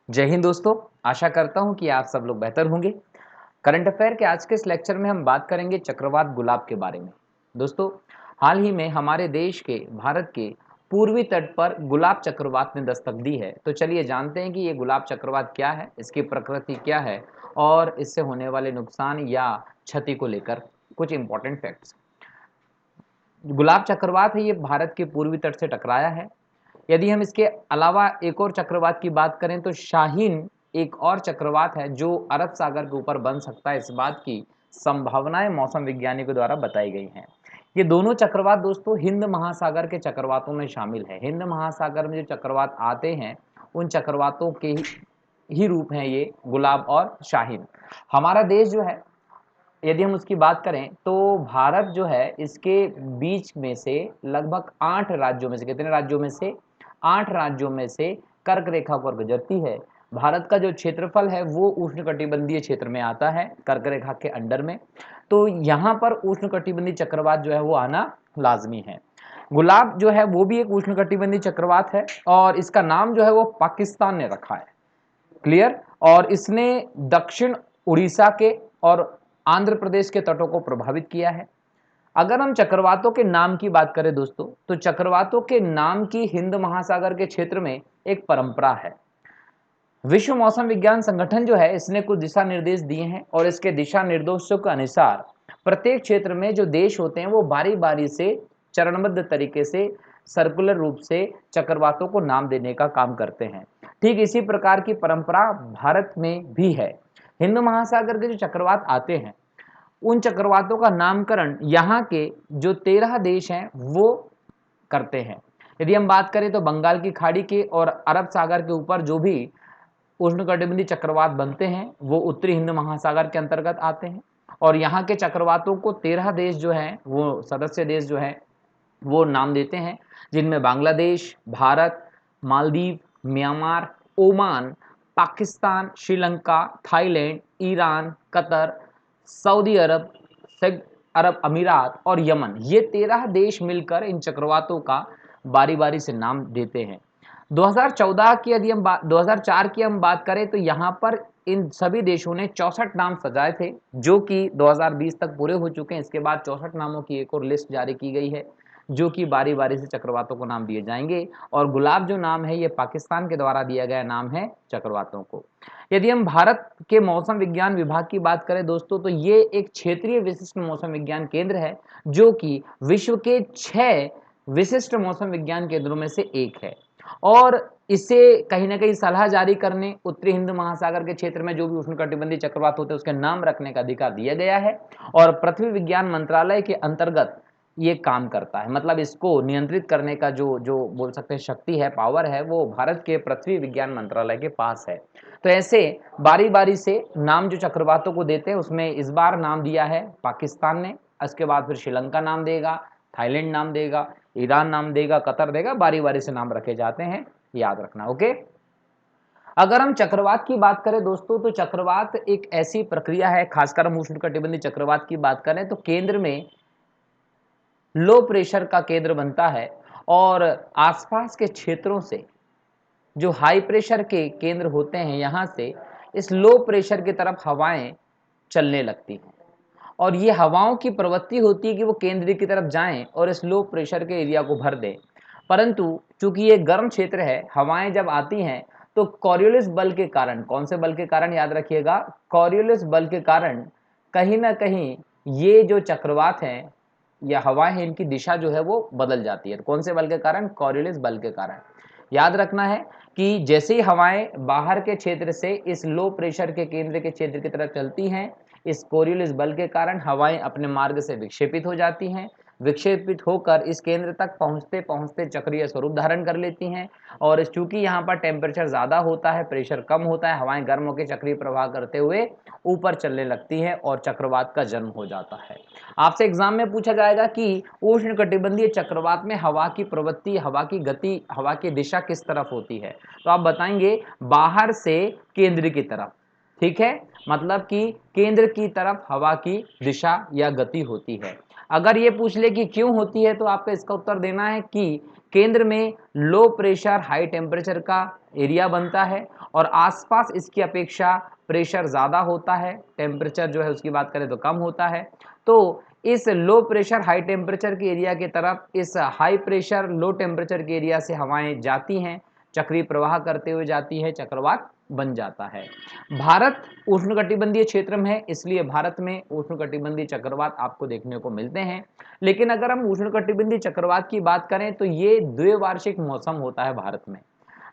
जय हिंद दोस्तों। आशा करता हूं कि आप सब लोग बेहतर होंगे। करंट अफेयर के आज के इस लेक्चर में हम बात करेंगे चक्रवात गुलाब के बारे में। दोस्तों, हाल ही में हमारे देश के भारत के पूर्वी तट पर गुलाब चक्रवात ने दस्तक दी है। तो चलिए जानते हैं कि ये गुलाब चक्रवात क्या है, इसकी प्रकृति क्या है और इससे होने वाले नुकसान या क्षति को लेकर कुछ इंपॉर्टेंट फैक्ट्स। गुलाब चक्रवात है, ये भारत के पूर्वी तट से टकराया है। यदि हम इसके अलावा एक और चक्रवात की बात करें तो शाहीन एक और चक्रवात है जो अरब सागर के ऊपर बन सकता है, इस बात की संभावनाएं मौसम वैज्ञानिकों द्वारा बताई गई हैं। ये दोनों चक्रवात दोस्तों हिंद महासागर के चक्रवातों में शामिल है। हिंद महासागर में जो चक्रवात आते हैं उन चक्रवातों के ही रूप हैं ये गुलाब और शाहीन। हमारा देश जो है, यदि हम उसकी बात करें तो भारत जो है इसके बीच में से लगभग 8 राज्यों में से, कितने राज्यों में से 8 राज्यों में से कर्क रेखा पर गुजरती है। भारत का जो क्षेत्रफल है वो उष्णकटिबंधीय क्षेत्र में आता है, कर्क रेखा के अंडर में। तो यहाँ पर उष्णकटिबंधीय चक्रवात जो है वो आना लाजमी है। गुलाब जो है वो भी एक उष्णकटिबंधीय चक्रवात है और इसका नाम जो है वो पाकिस्तान ने रखा है। क्लियर। और इसने दक्षिण उड़ीसा के और आंध्र प्रदेश के तटों को प्रभावित किया है। अगर हम चक्रवातों के नाम की बात करें दोस्तों, तो चक्रवातों के नाम की हिंद महासागर के क्षेत्र में एक परंपरा है। विश्व मौसम विज्ञान संगठन जो है इसने कुछ दिशा निर्देश दिए हैं और इसके दिशा निर्देशों के अनुसार प्रत्येक क्षेत्र में जो देश होते हैं वो बारी बारी से चरणबद्ध तरीके से सर्कुलर रूप से चक्रवातों को नाम देने का काम करते हैं। ठीक इसी प्रकार की परंपरा भारत में भी है। हिंद महासागर के जो चक्रवात आते हैं उन चक्रवातों का नामकरण यहाँ के जो 13 देश हैं वो करते हैं। यदि हम बात करें तो बंगाल की खाड़ी के और अरब सागर के ऊपर जो भी उष्णकटिबंधीय चक्रवात बनते हैं वो उत्तरी हिंद महासागर के अंतर्गत आते हैं और यहाँ के चक्रवातों को 13 देश जो हैं वो सदस्य देश जो हैं वो नाम देते हैं, जिनमें Bangladesh, Bharat, Maldives, Myanmar, Oman, Pakistan, Sri Lanka, Thailand, Iran, Qatar, Saudi Arab, संयुक्त अरब अमीरात और यमन, ये 13 देश मिलकर इन चक्रवातों का बारी बारी से नाम देते हैं। 2014 की यदि हम 2004 की हम बात करें तो यहाँ पर इन सभी देशों ने 64 नाम सजाए थे जो कि 2020 तक पूरे हो चुके हैं। इसके बाद 64 नामों की एक और लिस्ट जारी की गई है जो कि बारी बारी से चक्रवातों को नाम दिए जाएंगे। और गुलाब जो नाम है ये पाकिस्तान के द्वारा दिया गया नाम है चक्रवातों को। यदि हम भारत के मौसम विज्ञान विभाग की बात करें दोस्तों, तो ये एक क्षेत्रीय विशिष्ट मौसम विज्ञान केंद्र है जो कि विश्व के 6 विशिष्ट मौसम विज्ञान केंद्रों में से एक है और इसे कहीं ना कहीं सलाह जारी करने, उत्तरी हिंद महासागर के क्षेत्र में जो भी उष्णकटिबंधीय चक्रवात होते हैं उसके नाम रखने का अधिकार दिया गया है और पृथ्वी विज्ञान मंत्रालय के अंतर्गत ये काम करता है। मतलब इसको नियंत्रित करने का जो जो बोल सकते हैं शक्ति है, पावर है, वो भारत के पृथ्वी विज्ञान मंत्रालय के पास है। तो ऐसे बारी बारी से नाम जो चक्रवातों को देते हैं उसमें इस बार नाम दिया है पाकिस्तान ने, इसके बाद फिर श्रीलंका नाम देगा, थाईलैंड नाम देगा, ईरान नाम देगा, कतर देगा, बारी बारी से नाम रखे जाते हैं, याद रखना। ओके। अगर हम चक्रवात की बात करें दोस्तों, तो चक्रवात एक ऐसी प्रक्रिया है, खासकर हम उष्णकटिबंधीय चक्रवात की बात करें तो केंद्र में लो प्रेशर का केंद्र बनता है और आसपास के क्षेत्रों से जो हाई प्रेशर के केंद्र होते हैं यहाँ से इस लो प्रेशर की तरफ हवाएं चलने लगती हैं और ये हवाओं की प्रवृत्ति होती है कि वो केंद्र की तरफ जाएं और इस लो प्रेशर के एरिया को भर दें। परंतु चूंकि ये गर्म क्षेत्र है, हवाएं जब आती हैं तो कॉरियोलिस बल के कारण, कौन से बल के कारण, याद रखिएगा, कॉरियोलिस बल के कारण कहीं ना कहीं ये जो चक्रवात हैं या हवाएं हैं इनकी दिशा जो है वो बदल जाती है। तो कौन से बल के कारण? कॉरियोलिस बल के कारण। याद रखना है कि जैसे ही हवाएं बाहर के क्षेत्र से इस लो प्रेशर के केंद्र के क्षेत्र की तरफ चलती हैं, इस कोरियोलिस बल के कारण हवाएं अपने मार्ग से विक्षेपित हो जाती हैं। विक्षेपित होकर इस केंद्र तक पहुंचते पहुंचते चक्रीय स्वरूप धारण कर लेती हैं और चूंकि यहाँ पर टेम्परेचर ज़्यादा होता है, प्रेशर कम होता है, हवाएं गर्म होकर चक्रीय प्रवाह करते हुए ऊपर चलने लगती हैं और चक्रवात का जन्म हो जाता है। आपसे एग्जाम में पूछा जाएगा कि उष्णकटिबंधीय चक्रवात में हवा की प्रवृत्ति, हवा की गति, हवा की दिशा किस तरफ होती है, तो आप बताएंगे बाहर से केंद्र की तरफ। ठीक है, मतलब कि केंद्र की तरफ हवा की दिशा या गति होती है। अगर ये पूछ ले कि क्यों होती है तो आपको इसका उत्तर देना है कि केंद्र में लो प्रेशर हाई टेम्परेचर का एरिया बनता है और आसपास इसकी अपेक्षा प्रेशर ज़्यादा होता है, टेम्परेचर जो है उसकी बात करें तो कम होता है। तो इस लो प्रेशर हाई टेम्परेचर के एरिया की तरफ इस हाई प्रेशर लो टेम्परेचर के एरिया से हवाएं जाती हैं, चक्रीय प्रवाह करते हुए जाती है, चक्रवात बन जाता है। भारत उष्णकटिबंधीय क्षेत्र में है, इसलिए भारत में उष्णकटिबंधीय चक्रवात आपको देखने को मिलते हैं। लेकिन अगर हम उष्णकटिबंधीय चक्रवात की बात करें तो ये द्विवार्षिक मौसम होता है भारत में।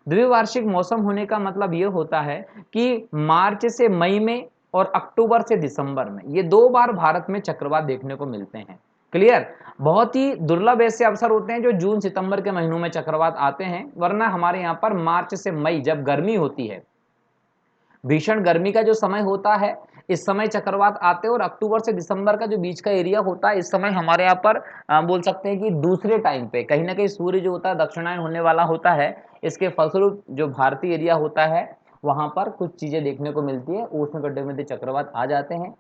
द्विवार्षिक मौसम होने का मतलब ये होता है कि मार्च से मई में और अक्टूबर से दिसंबर में ये 2 बार भारत में चक्रवात देखने को मिलते हैं। क्लियर? बहुत ही दुर्लभ ऐसे अवसर होते हैं जो जून सितंबर के महीनों में चक्रवात आते हैं, वरना हमारे यहाँ पर मार्च से मई जब गर्मी होती है, भीषण गर्मी का जो समय होता है, इस समय चक्रवात आते हैं और अक्टूबर से दिसंबर का जो बीच का एरिया होता है, इस समय हमारे यहाँ पर बोल सकते हैं कि दूसरे टाइम पे कहीं ना कहीं सूर्य जो होता है दक्षिणायन होने वाला होता है। इसके फलस्वरूप जो भारतीय एरिया होता है वहां पर कुछ चीजें देखने को मिलती है, उष्णकटिबंधीय चक्रवात आ जाते हैं।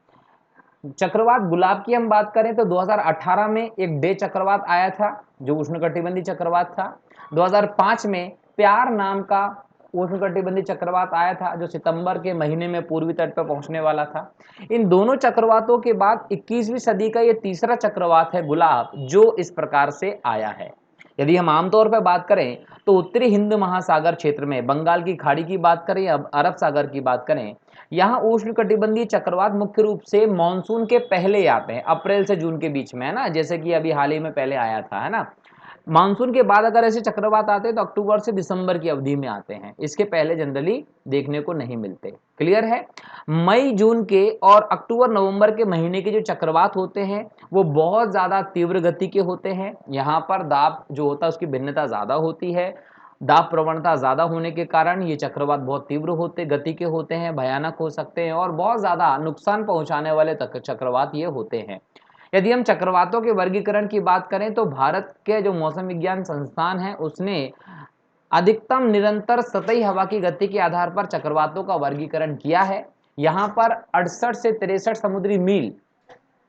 चक्रवात गुलाब की हम बात करें तो 2018 में एक डे चक्रवात आया था जो उष्णकटिबंधीय चक्रवात था। 2005 में प्यार नाम का उष्णकटिबंधीय चक्रवात आया था जो सितंबर के महीने में पूर्वी तट पर पहुंचने वाला था। इन दोनों चक्रवातों के बाद 21वीं सदी का ये तीसरा चक्रवात है गुलाब, जो इस प्रकार से आया है। यदि हम आमतौर पर बात करें तो उत्तरी हिंद महासागर क्षेत्र में बंगाल की खाड़ी की बात करें, अब अरब सागर की बात करें, यहाँ उष्णकटिबंधीय चक्रवात मुख्य रूप से मानसून के पहले आते हैं, अप्रैल से जून के बीच में, है ना, जैसे कि अभी हाल ही में पहले आया था, है ना। मानसून के बाद अगर ऐसे चक्रवात आते हैं तो अक्टूबर से दिसंबर की अवधि में आते हैं, इसके पहले जनरली देखने को नहीं मिलते। क्लियर है? मई जून के और अक्टूबर नवंबर के महीने के जो चक्रवात होते हैं वो बहुत ज्यादा तीव्र गति के होते हैं। यहाँ पर दाब जो होता है उसकी भिन्नता ज्यादा होती है। दाब प्रवणता ज्यादा होने के कारण ये चक्रवात बहुत तीव्र होते गति के होते हैं, भयानक हो सकते हैं और बहुत ज्यादा नुकसान पहुंचाने वाले चक्रवात ये होते हैं। यदि हम चक्रवातों के वर्गीकरण की बात करें तो भारत के जो मौसम विज्ञान संस्थान है उसने अधिकतम निरंतर सतही हवा की गति के आधार पर चक्रवातों का वर्गीकरण किया है। यहाँ पर 68 से 63 समुद्री मील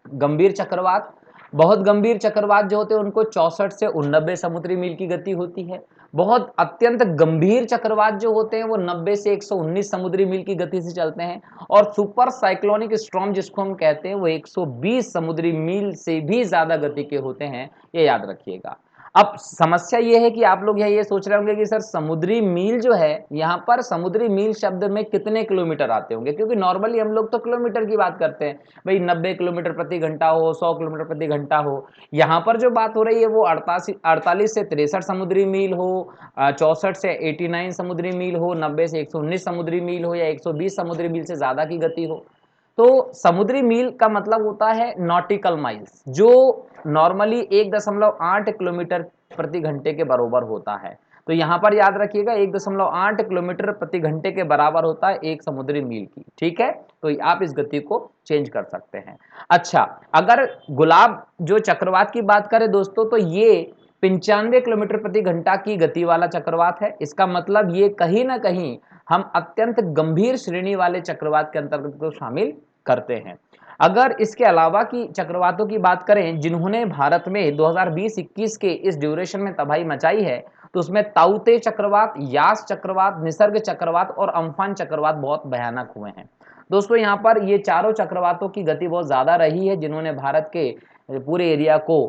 गंभीर चक्रवात, बहुत गंभीर चक्रवात जो होते हैं उनको 64 से 89 समुद्री मील की गति होती है। बहुत अत्यंत गंभीर चक्रवात जो होते हैं वो 90 से 119 समुद्री मील की गति से चलते हैं और सुपर साइक्लोनिक स्टॉर्म जिसको हम कहते हैं वो 120 समुद्री मील से भी ज्यादा गति के होते हैं, ये याद रखिएगा। अब समस्या ये है कि आप लोग ये सोच रहे होंगे कि सर समुद्री मील जो है, यहाँ पर समुद्री मील शब्द में कितने किलोमीटर आते होंगे, क्योंकि नॉर्मली हम लोग तो किलोमीटर की बात करते हैं, भाई 90 किलोमीटर प्रति घंटा हो, 100 किलोमीटर प्रति घंटा हो। यहाँ पर जो बात हो रही है वो 48 से 63 समुद्री मील हो, 64 से 89 समुद्री मील हो, 90 से 119 समुद्री मील हो या 120 समुद्री मील से ज्यादा की गति हो। तो समुद्री मील का मतलब होता है नॉटिकल माइल्स, जो नॉर्मली 1.8 किलोमीटर प्रति घंटे के बराबर होता है। तो यहाँ पर याद रखिएगा 1.8 किलोमीटर प्रति घंटे के बराबर होता है एक समुद्री मील की। ठीक है, तो आप इस गति को चेंज कर सकते हैं। अच्छा, अगर गुलाब जो चक्रवात की बात करें दोस्तों तो ये 95 किलोमीटर प्रति घंटा की गति वाला चक्रवात है। इसका मतलब ये कहीं ना कहीं हम अत्यंत गंभीर श्रेणी वाले चक्रवात के अंतर्गत को शामिल करते हैं। अगर इसके अलावा की चक्रवातों की बात करें जिन्होंने भारत में 2020-21 के इस ड्यूरेशन में तबाही मचाई है तो उसमें ताउते चक्रवात, यास चक्रवात, निसर्ग चक्रवात और अम्फान चक्रवात बहुत भयानक हुए हैं। दोस्तों यहाँ पर ये चारों चक्रवातों की गति बहुत ज्यादा रही है जिन्होंने भारत के पूरे एरिया को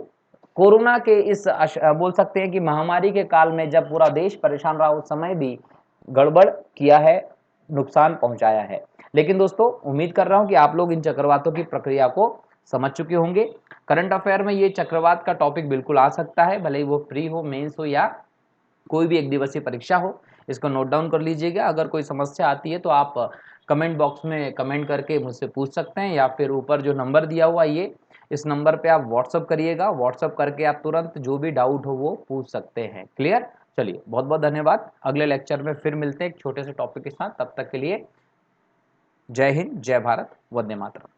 कोरोना के इस बोल सकते हैं कि महामारी के काल में जब पूरा देश परेशान रहा उस समय भी गड़बड़ किया है, नुकसान पहुंचाया है। लेकिन दोस्तों उम्मीद कर रहा हूं कि आप लोग इन चक्रवातों की प्रक्रिया को समझ चुके होंगे। करंट अफेयर में ये चक्रवात का टॉपिक बिल्कुल आ सकता है, भले ही वो प्री हो, मेंस हो या कोई भी एक दिवसीय परीक्षा हो। इसको नोट डाउन कर लीजिएगा। अगर कोई समस्या आती है तो आप कमेंट बॉक्स में कमेंट करके मुझसे पूछ सकते हैं या फिर ऊपर जो नंबर दिया हुआ ये इस नंबर पे आप व्हाट्सअप करिएगा। व्हाट्सअप करके आप तुरंत जो भी डाउट हो वो पूछ सकते हैं। क्लियर? चलिए, बहुत बहुत धन्यवाद। अगले लेक्चर में फिर मिलते हैं एक छोटे से टॉपिक के साथ। तब तक के लिए जय हिंद, जय भारत, वंदे मातरम।